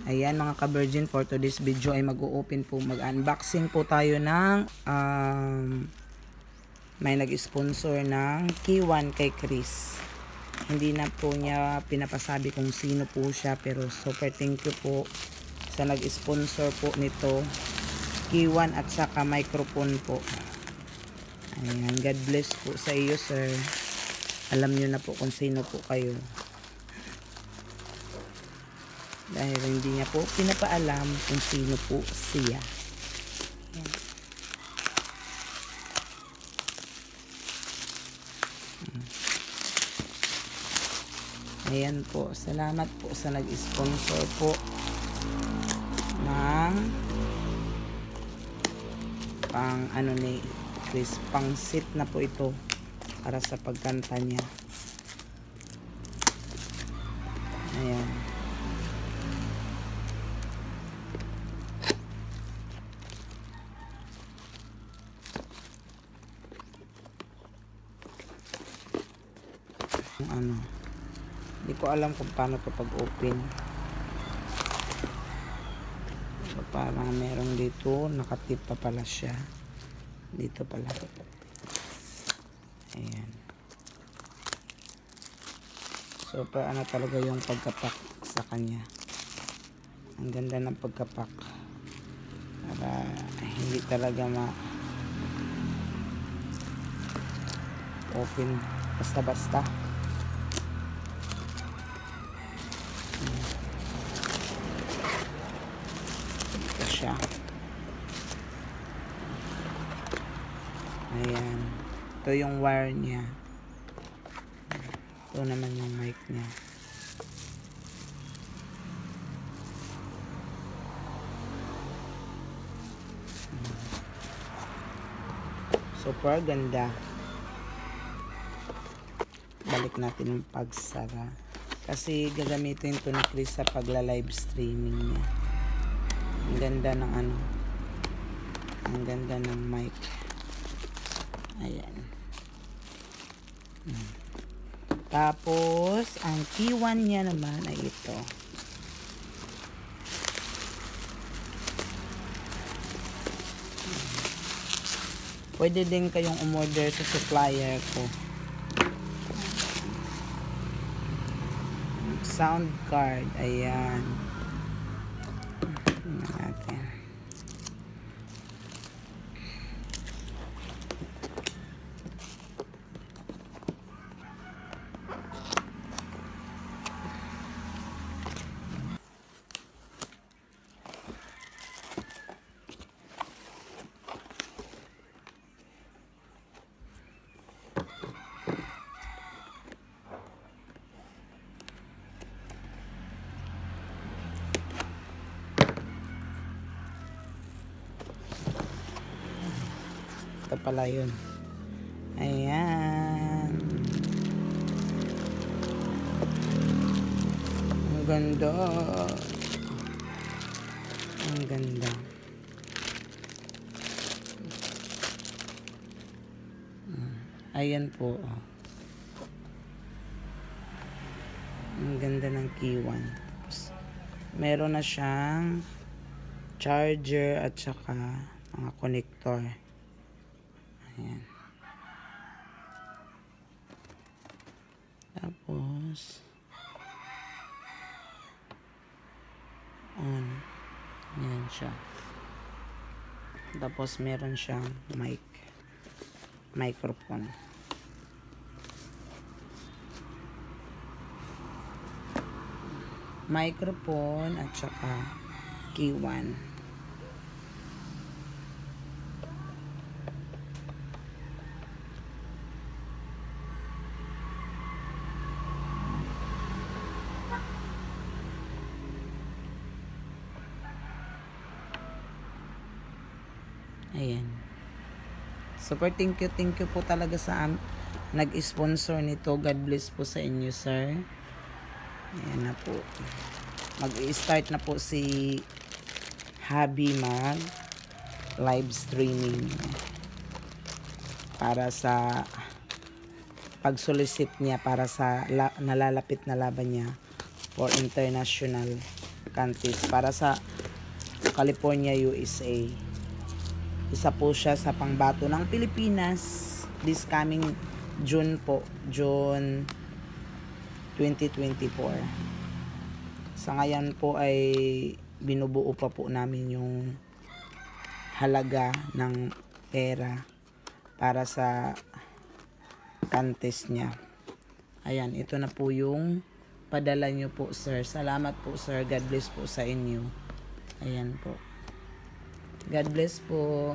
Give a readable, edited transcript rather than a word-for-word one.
Ayan mga ka-virgin, for today's video ay mag-o-open po, mag-unboxing po tayo ng may nag-sponsor ng K1 kay Chris. Hindi na po niya pinapasabi kung sino po siya, pero super thank you po sa nag-sponsor po nito, K1 at saka microphone po. Ayan, God bless po sa iyo, sir. Alam nyo na po kung sino po kayo. Dahil hindi niya po pinapaalam kung sino po siya. Ayan po. Salamat po sa nag-sponsor po ng pang ano ni Chris. Pang sit na po ito para sa pagkanta niya. Ayan. Ano, hindi ko alam kung paano ito pag-open. So, parang merong dito, nakatip pa pala siya. Dito pala. Ayan. Super ano talaga yung pagkapak sa kanya. Ang ganda ng pagkapak. Para hindi talaga open basta-basta. Ito siya. Ayan. Ito yung wire niya. Ito naman yung mic niya. Super ganda. Balik natin yung pagsara. Kasi gagamitin ito ni Chris sa pagla-live streaming niya. Ang ganda ng ano. Ang ganda ng mic. Ayan. Tapos, ang K1 niya naman ay ito. Pwede din kayong umorder sa supplier ko. Sound card. Ayan. Tingnan natin. Ito pala yun. Ayan. Ang ganda. Ang ganda. Ayan po. Ang ganda ng K1. Tapos, meron na siyang charger at saka mga connector. Ayan. Tapos on. Ayan siya. Tapos meron siyang microphone. Microphone at saka K1. Ayan. Super thank you po talaga sa nag-sponsor nito. God bless po sa inyo, sir. Ayan na po. Mag-i-start na po si Habi mag live streaming para sa pag-solicit niya para sa nalalapit na laban niya for international contest para sa California, USA. Isa po siya sa pangbato ng Pilipinas this coming June po, June 2024. Sa ngayon po ay binubuo pa po namin yung halaga ng pera para sa contest niya. Ayan, ito na po yung padala nyo po, sir. Salamat po, sir. God bless po sa inyo. Ayan po. God bless po.